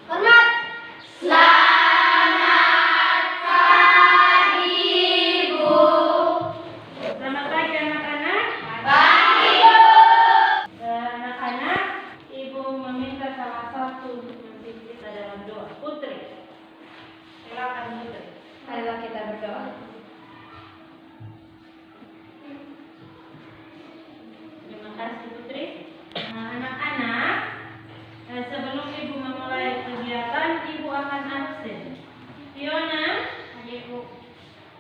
Hormat. Selamat pagi anak-anak. Pagi. Anak-anak, Ibu meminta salah satu untuk memimpin kita dalam doa. Putri, silakan Putri. Marilah kita berdoa. Terima kasih Putri. Nah, anak-anak, sebelum Ibu memulai kegiatan, Ibu akan absen. Fiona, Hadir, Bu.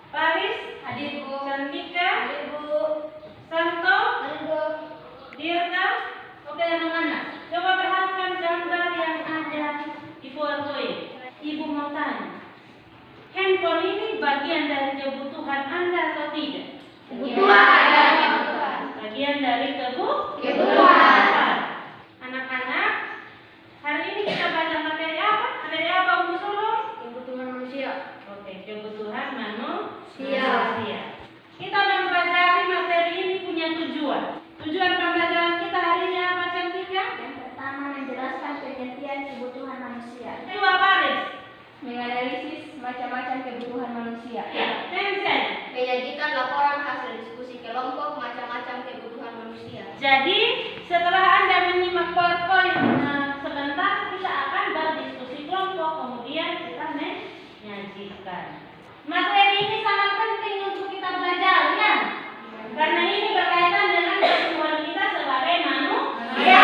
Paris, Hadir, Bu. Cantika, Hadir, Bu. Santo, Hadir, Bu. Dirta. Oke, anak-anak. Coba perhatikan gambar yang ada di PowerPoint. Ibu mau tanya, handphone ini bagian dari kebutuhan Anda atau tidak? Kebutuhan. Bagian dari Kebutuhan. Anak-anak, hari ini kita baca materi apa? Materi apa, Bu Sulung? Kebutuhan manusia. Oke, kebutuhan manusia. Manusia. Kita mempelajari materi ini punya tujuan. Tujuan pembelajaran kita hari ini apa, Cantika? Yang pertama, menjelaskan pengertian kebutuhan manusia. Kedua, Paris. Menganalisis macam-macam kebutuhan manusia. Tencent. Menyajikan laporan hasil diskusi kelompok macam-macam kebutuhan manusia. Jadi, setelah Anda menyimak PowerPoint sebentar, kita akan berdiskusi kelompok, kemudian kita menyajikan. Materi ini sangat penting untuk kita belajar, ya? Karena ini berkaitan dengan kebutuhan kita sebagai manusia.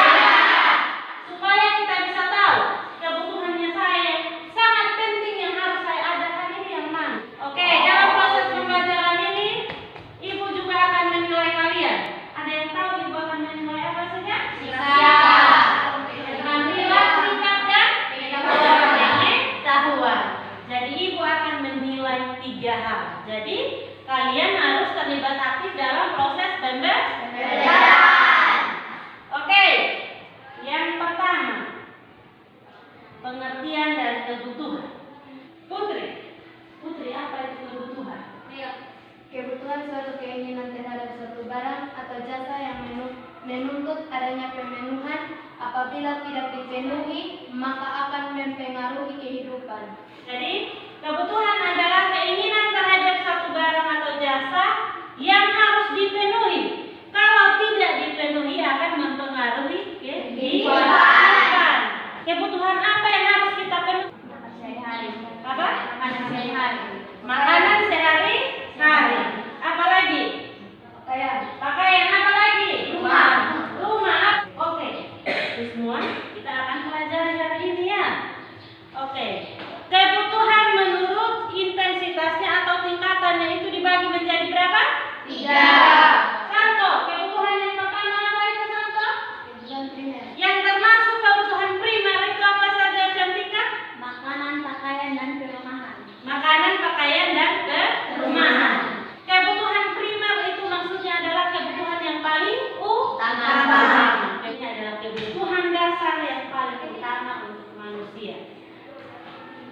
Supaya kita bisa tahu kebutuhannya saya, sangat penting yang harus saya adakan ini yang mana. Oke, dalam proses pembelajaran ini, Ibu juga akan menilai kalian. Ada yang tahu Ibu akan menilai apa saja? Penampilan, sikap, dan pengetahuan. Jadi Ibu akan menilai 3 hal. Jadi kalian harus terlibat aktif dalam proses pembelajaran. Oke, yang pertama, pengertian dari kebutuhan. Putri, apa itu kebutuhan? Kebutuhan suatu keinginan terhadap suatu barang atau jasa yang menuntut adanya pemenuhan. Apabila tidak dipenuhi, maka akan mempengaruhi kehidupan. Jadi, kebutuhan adalah keinginan terhadap satu barang atau jasa yang harus dipenuhi. Kalau tidak dipenuhi akan mempengaruhi kehidupan. Kebutuhan apa yang harus kita penuhi? Apa? Makanan sehari-hari. Apa lagi? Pakaian apa lagi? Rumah. Oke. Itu semua kita akan pelajari hari ini, ya. Oke. Kebutuhan menurut intensitasnya atau tingkatannya itu dibagi menjadi berapa? 3. Santo, kebutuhan yang pertama apa itu, Santo? Yang termasuk kebutuhan primer itu apa saja, Cantika? Makanan, pakaian, dan perumahan. Makanan, pakaian, dan perumahan. Kebutuhan primer itu maksudnya adalah kebutuhan yang paling utama. Ini adalah kebutuhan dasar yang paling utama untuk manusia.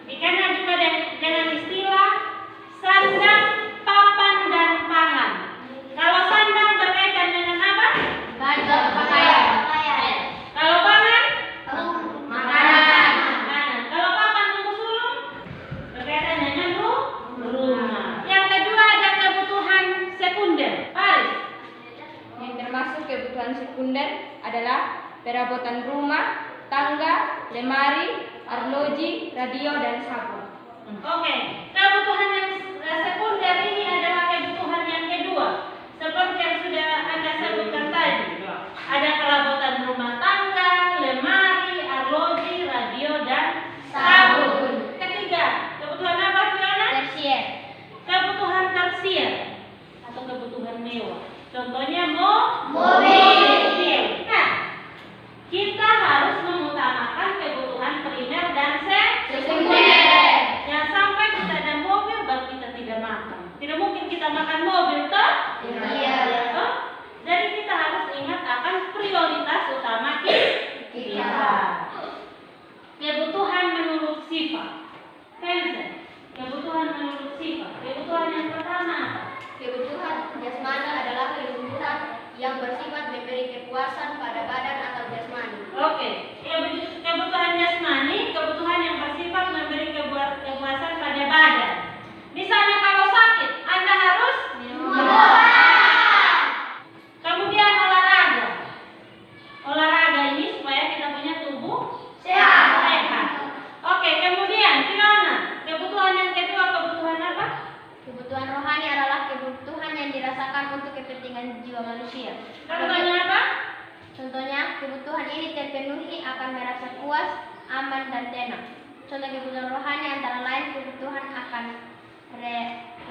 Dikenal juga dengan istilah sandang, papan, dan pangan. Kalau sandang berkaitan dengan apa? Pakaian. Kalau pangan? Makanan. Makanan. Kalau papan, Ibu Sulung? Berkaitan dengan rumah. Yang kedua ada kebutuhan sekunder. Paris. Yang termasuk kebutuhan sekunder adalah perabotan rumah, tangga, lemari, arloji, radio, dan sabun. Oke, kebutuhan yang sekunder ini adalah kebutuhan yang kedua. Seperti yang sudah Anda sebutkan tadi. Ada perabotan rumah tangga, lemari, arloji, radio, dan sabun. Ketiga, kebutuhan apa, Fiona? Tersier. Kebutuhan tersier atau kebutuhan mewah. Contohnya Mobil. Nah, kita harus mengutamakan kebutuhan primer dan Sekunder. Jangan sampai kita ada mobil baru kita tidak makan. Tidak mungkin kita makan mobil, toh? Iya. Toh? Jadi kita harus ingat akan prioritas utama kita. Kebutuhan menurut sifat. Tencent. Kebutuhan menurut sifat. Kebutuhan yang pertama apa? Kebutuhan jasmani adalah kebutuhan yang bersifat memberi kepuasan pada badan atau jasmani. Oke. Kebutuhan akan merasa puas, aman, dan tenang. Contoh kebutuhan rohani antara lain kebutuhan akan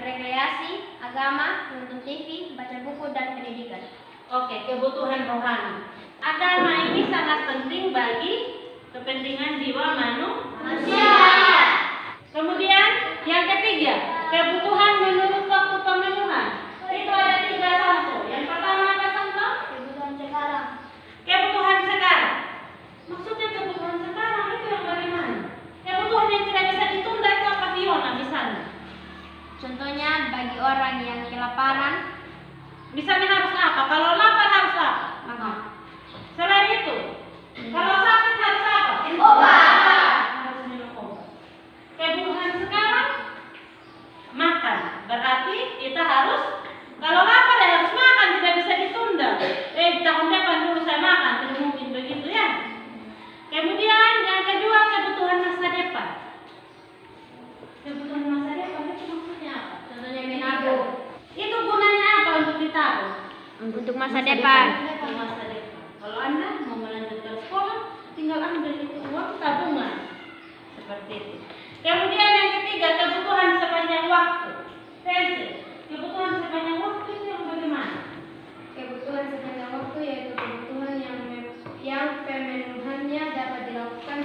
rekreasi, agama, menonton TV, baca buku, dan pendidikan. Oke, kebutuhan rohani. Agama ini sangat penting bagi kepentingan jiwa manusia. Kemudian yang ketiga, kebutuhan menurut waktu pemenuhan. Itu ada 3 contoh. Yang pertama apa contoh? Kebutuhan sekarang. Kebutuhan sekarang. Maksudnya kebutuhan sekarang itu yang bagaimana? Kebutuhan yang tidak bisa ditunda itu apa, Fiona, misalnya? Contohnya bagi orang yang kelaparan, Misalnya harus apa? Kalau lapar harus apa? makan. Selain itu, kalau sakit harus apa? Obat. Harus minum obat. Kebutuhan sekarang makan. Berarti kita harus, kalau lapar ya harus makan, tidak bisa ditunda. Tahun depan dulu saya makan, tidak mungkin begitu ya. Kemudian yang kedua, kebutuhan masa depan. Kebutuhan masa depan itu maksudnya apa? Contohnya menabung Itu gunanya apa untuk ditabung? untuk masa depan. Untuk masa depan. Kalau Anda mau melanjutkan sekolah, tinggal ambil itu uang tabungan. Seperti itu. Kemudian yang ketiga, kebutuhan sepanjang waktu. Tensi. Kebutuhan sepanjang waktu itu yang bagaimana? Kebutuhan sepanjang waktu yaitu kebutuhan yang pemenuhannya dapat dilakukan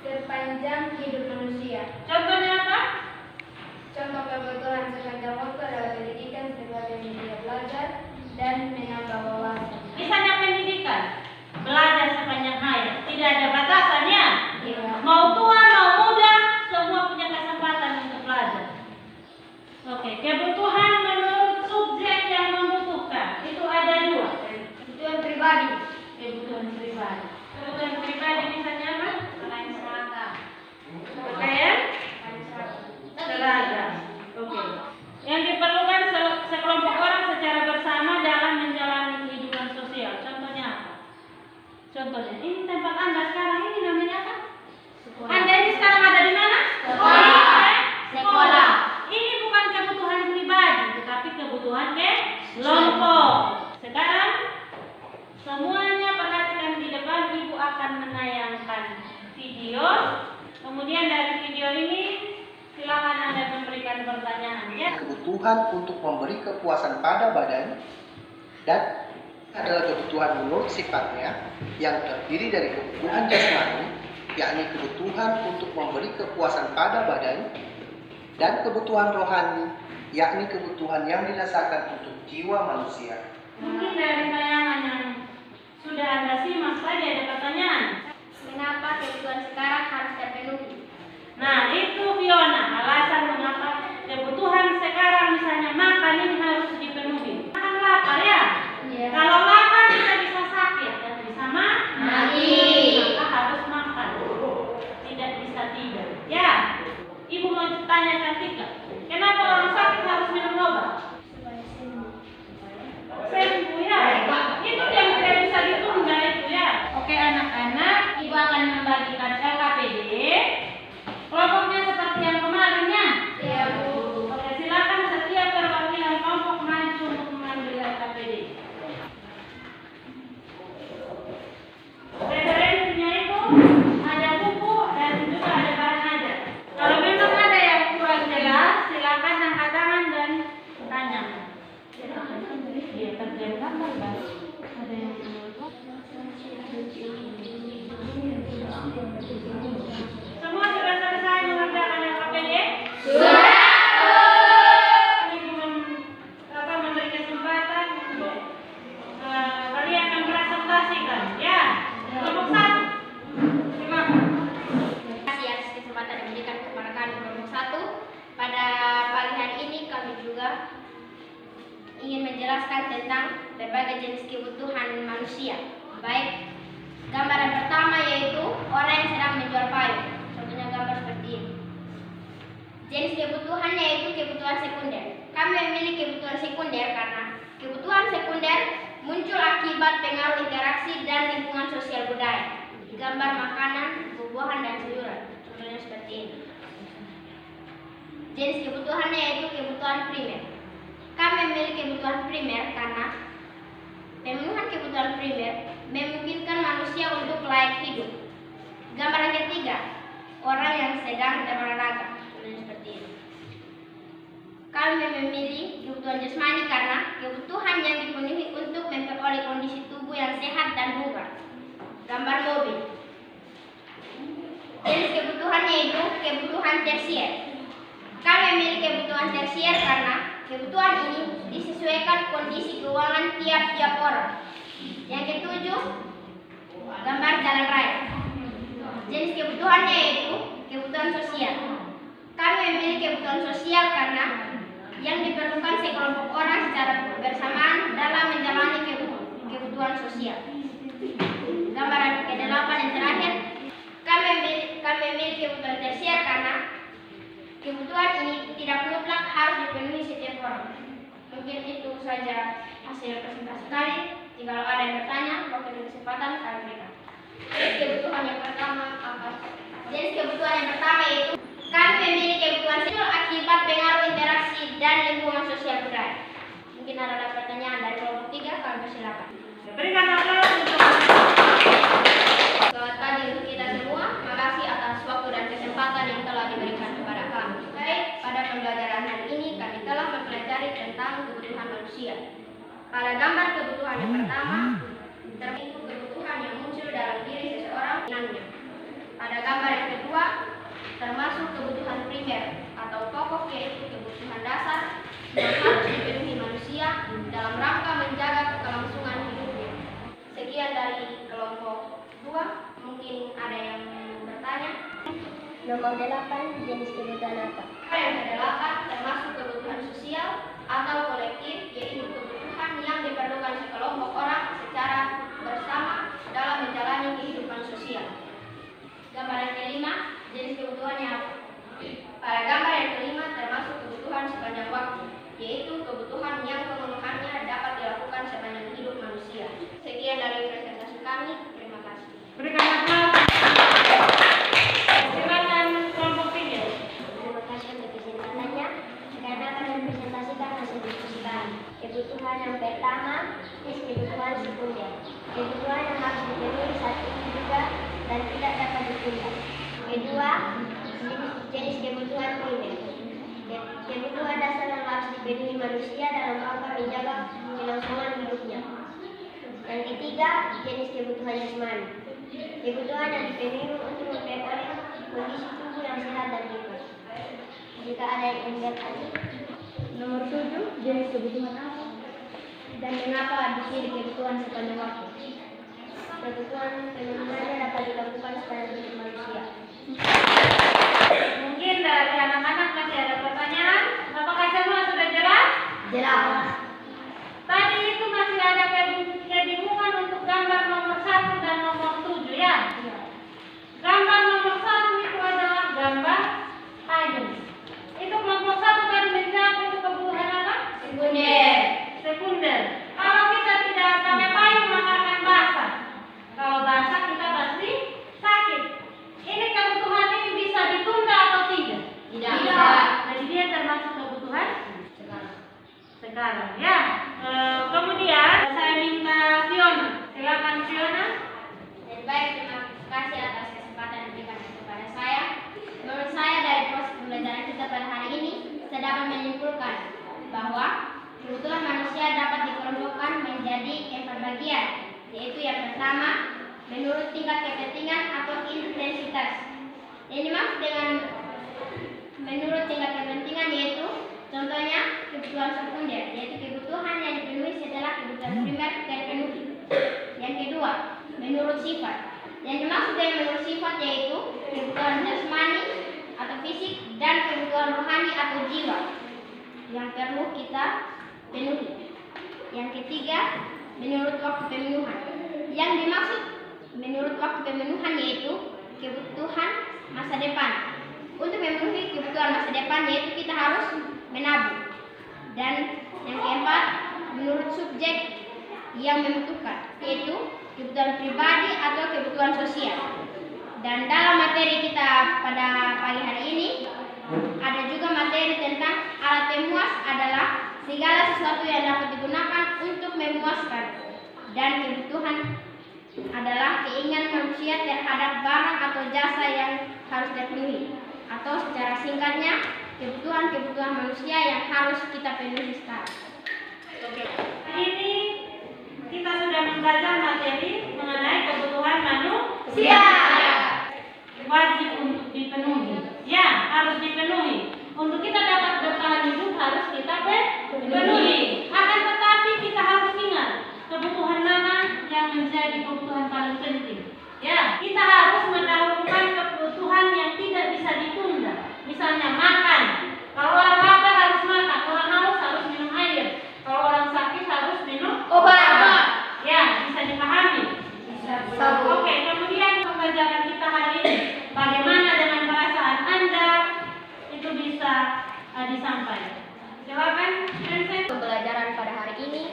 sepanjang hidup manusia. Contohnya apa? Contoh kebutuhan sepanjang waktu adalah pendidikan sebagai media belajar dan menambah wawasan. Misalnya pendidikan, belajar sepanjang hayat, tidak ada batasannya. Iya. Mau tua, mau muda, semua punya kesempatan untuk belajar. Oke, kebutuhan menurut subjek yang membutuhkan itu ada 2. Kebutuhan pribadi. Kebutuhan pribadi. Kebutuhan pribadi misalnya apa? Pakaian seragam. Pakaian seragam. Oke. Yang diperlukan sekelompok orang secara bersama dalam menjalani kehidupan sosial. Contohnya apa? Contohnya, ini tempat Anda sekarang ini namanya apa? Sekolah. Anda ini sekarang ada di mana? Sekolah. Sekolah. Ini bukan kebutuhan pribadi, tetapi kebutuhan kelompok. Sekarang semuanya perhatikan di depan, Ibu akan menayangkan video. Kemudian dari video ini silakan Anda memberikan pertanyaan ya. Kebutuhan untuk memberi kepuasan pada badan dan adalah kebutuhan menurut sifatnya yang terdiri dari kebutuhan jasmani, yakni kebutuhan untuk memberi kepuasan pada badan, dan kebutuhan rohani, yakni kebutuhan yang didasarkan untuk jiwa manusia. Mungkin dari tayangan yang sudah Anda simak tadi ada pertanyaan. Mengapa kebutuhan sekarang harus terpenuhi? Nah, itu Fiona, alasan mengapa kebutuhan sekarang misalnya makan ini harus dipenuhi. Makan lapar ya? Iya. Kalau lapar kita bisa sakit dan bisa Mati. maka harus makan. Tidak bisa tidak. Ya. Ibu mau tanya Cantika, kenapa orang sakit harus minum obat? Sembuh ya. Itu yang tidak bisa ditunda itu ya. Oke anak-anak, Ibu akan membagikan LKPD. Kelompoknya seperti yang kemarin ya. Iya, Bu. Oke, silakan setiap perwakilan kelompok maju untuk mengambil LKPD. Referensinya itu ada buku dan juga ada bahan ajar. Kalau memang ada yang kurang jelas, silakan angkat tangan dan tanya. Iya, terjemahkan kan? Ada yang semua sudah selesai mengerjakan LKPD? Sudah. Memberi kesempatan untuk kalian akan presentasikan ya. Kelompok 1 silakan. Terima kasih atas kesempatan yang diberikan kepada kami kelompok 1. Pada pagi hari ini kami juga ingin menjelaskan tentang berbagai jenis kebutuhan manusia. Baik, gambaran pertama yaitu orang yang sedang menjual payung. Contohnya gambar seperti ini. Jenis kebutuhan yaitu kebutuhan sekunder. Kami memilih kebutuhan sekunder karena kebutuhan sekunder muncul akibat pengaruh interaksi dan lingkungan sosial budaya. Gambar makanan, buah-buahan, dan sayuran. Contohnya seperti ini. Jenis kebutuhannya yaitu kebutuhan primer. Kami memilih kebutuhan primer karena pemenuhan kebutuhan primer memungkinkan manusia untuk kami memilih kebutuhan jasmani karena kebutuhan yang dipenuhi untuk memperoleh kondisi tubuh yang sehat dan bugar. Gambar mobil. Jenis kebutuhannya itu kebutuhan tersier. Kami memilih kebutuhan tersier karena kebutuhan ini disesuaikan kondisi keuangan tiap-tiap orang. Yang ketujuh, gambar jalan raya. Jenis kebutuhannya yaitu kebutuhan sosial. Kami memilih kebutuhan sosial karena yang diperlukan sekelompok orang secara bersamaan dalam menjalani kebutuhan sosial. Gambaran ke-8 yang terakhir, kami memilih kebutuhan tersier karena kebutuhan ini tidak mutlak harus dipenuhi setiap orang. Mungkin itu saja hasil presentasi kami. Jika ada yang bertanya, waktu kesempatan kami berikan. Jenis kebutuhan yang pertama apa? Jenis kebutuhan yang pertama yaitu kami memilih kebutuhan sosial akibat pengaruh interaksi dan lingkungan sosial budaya. Mungkin ada pertanyaan dari kelompok 3, kami persilakan. Berikan aplaus untuk Selamat pagi untuk kita semua. Makasih atas waktu dan kesempatan yang telah diberikan kepada kami. Baik, pada pembelajaran hari ini kami telah mempelajari tentang kebutuhan manusia. Pada gambar kebutuhan yang pertama, terbentuk kebutuhan yang muncul dalam diri seseorang inangnya. Pada gambar yang kedua, termasuk kebutuhan primer atau pokok yaitu kebutuhan dasar yang harus dipenuhi manusia dalam rangka menjaga kelangsungan hidupnya. Sekian dari kelompok 2, mungkin ada yang bertanya. Nomor 8, jenis kebutuhan apa? Yang ke-8 termasuk kebutuhan sosial atau kolektif yaitu kebutuhan yang diperlukan sekelompok orang secara bersama dalam menjalani kehidupan sosial. Gambar yang ke-5, jenis kebutuhannya apa? Pada gambar yang ke-5 termasuk kebutuhan sepanjang waktu, yaitu kebutuhan yang pemenuhannya dapat dilakukan sepanjang hidup manusia. Sekian dari presentasi kami. Terima kasih. berikan aplaus. Silakan kelompok 3. Terima kasih untuk kesempatannya. Sekarang akan mempresentasikan hasil diskusi kami. Kebutuhan yang pertama, jenis kebutuhan sekunder. Kebutuhan yang harus dipenuhi saat ini juga dan tidak dapat ditunda. Kedua, jenis kebutuhan primer. Kebutuhan dasar yang harus dipenuhi manusia dalam rangka menjaga kelangsungan hidupnya. Yang ketiga, jenis kebutuhan jasmani. Kebutuhan yang dipenuhi untuk memperoleh kondisi tubuh yang sehat dan bugar. Jika ada yang ingin bertanya. Nomor 7, jenis kebutuhan apa? Dan mengapa dipilih kebutuhan sepanjang waktu? Kebutuhan pemenuhannya dapat dilakukan sepanjang hidup manusia. Mungkin dari anak-anak masih ada pertanyaan. Apakah semua sudah jelas? Jelas. Tadi itu masih ada kebingungan untuk gambar nomor 1 dan nomor 7 ya? Gambar nomor 1 itu adalah gambar payung. Itu kelompok 1 tadi menjawab itu kebutuhan apa? Sekunder. Sekunder. Kalau kita tidak pakai payung maka akan basah. Kalau basah kita pasti sakit. Ini kebutuhan ini bisa ditunda atau tidak? Tidak. Jadi dia termasuk kebutuhan sekarang ya. Kemudian saya minta Fiona. Silakan Fiona. Baik, terima kasih atas kesempatan yang diberikan kepada saya. Menurut saya dari proses pembelajaran kita pada hari ini, saya dapat menyimpulkan bahwa kebutuhan manusia dapat dikelompokkan menjadi 4 bagian, yaitu yang pertama, menurut tingkat kepentingan atau intensitas. Yang dimaksud dengan menurut tingkat kepentingan yaitu contohnya kebutuhan sekunder, yaitu kebutuhan yang dipenuhi setelah kebutuhan primer terpenuhi. Yang kedua, menurut sifat. Yang dimaksud dengan menurut sifat yaitu kebutuhan jasmani atau fisik dan kebutuhan rohani atau jiwa yang perlu kita penuhi. Yang ketiga, menurut waktu pemenuhan. Yang dimaksud menurut waktu pemenuhan yaitu kebutuhan masa depan. Untuk memenuhi kebutuhan masa depan yaitu kita harus menabung. Dan yang keempat, menurut subjek yang membutuhkan yaitu kebutuhan pribadi atau kebutuhan sosial. Dan dalam materi kita pada pagi hari ini ada juga materi tentang alat pemuas adalah segala sesuatu yang dapat digunakan untuk memuaskan, dan kebutuhan adalah keinginan manusia terhadap barang atau jasa yang harus dipenuhi, atau secara singkatnya kebutuhan manusia yang harus kita penuhi sekarang. Oke. Ini kita sudah belajar materi mengenai kebutuhan manusia. Wajib untuk dipenuhi. Ya, harus dipenuhi. Untuk kita dapat bertahan hidup harus kita penuhi. Akan tetapi kita harus ingat kebutuhan mana yang menjadi kebutuhan paling penting. Ya, kita harus mendahulukan kebutuhan yang tidak bisa ditunda. Misalnya makan. Kalau orang lapar harus makan, orang haus harus minum air. Kalau orang sakit harus minum obat. Ya, bisa dipahami. Oke, kemudian pembelajaran kita hari ini, bagaimana dengan perasaan Anda itu bisa disampaikan. Silakan, Vincent. Pembelajaran pada hari ini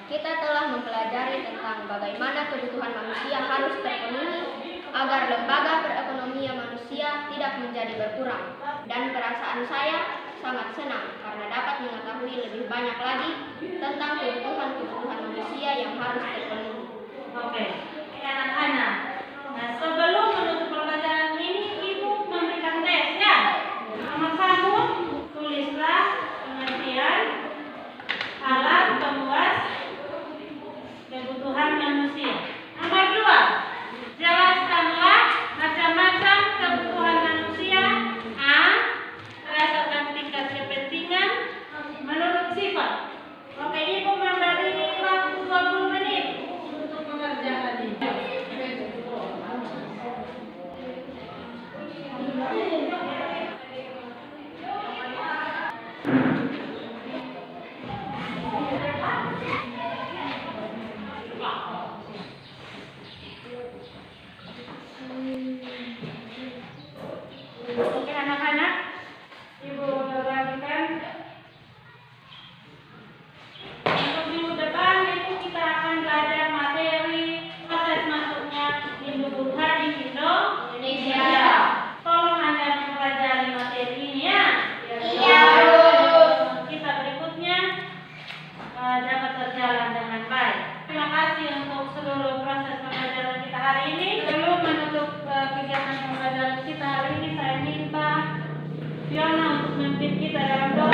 kita telah mempelajari tentang bagaimana kebutuhan manusia harus terpenuhi agar lembaga perekonomian manusia tidak menjadi berkurang. Dan perasaan saya sangat senang karena dapat mengetahui lebih banyak lagi tentang kebutuhan manusia yang harus terpenuhi. Oke, anak-anak. Nah, sebelum menutup pembelajaran ini, Ibu memberikan tes ya. Nomor 1, tulislah pengertian alat pemuas kebutuhan manusia. Nomor 2, jelaskanlah macam-macam kebutuhan manusia. A. Berdasarkan tingkat kepentingan menurut sifat. Oke, Ibu memberi waktu 20 menit untuk mengerjakan ini. Oke anak-anak, Ibu berangkat. Untuk minggu depan itu kita akan belajar materi proses masuknya Idul Adha di Indonesia. Tolong Anda mempelajari materi ini ya. Iya. Kita berikutnya dapat berjalan dengan baik. Terima kasih untuk seluruh proses pembelajaran kita hari ini. Sebelum menutup kegiatan pembelajaran kita hari ini, saya minta Fiona untuk memimpin kita dalam doa.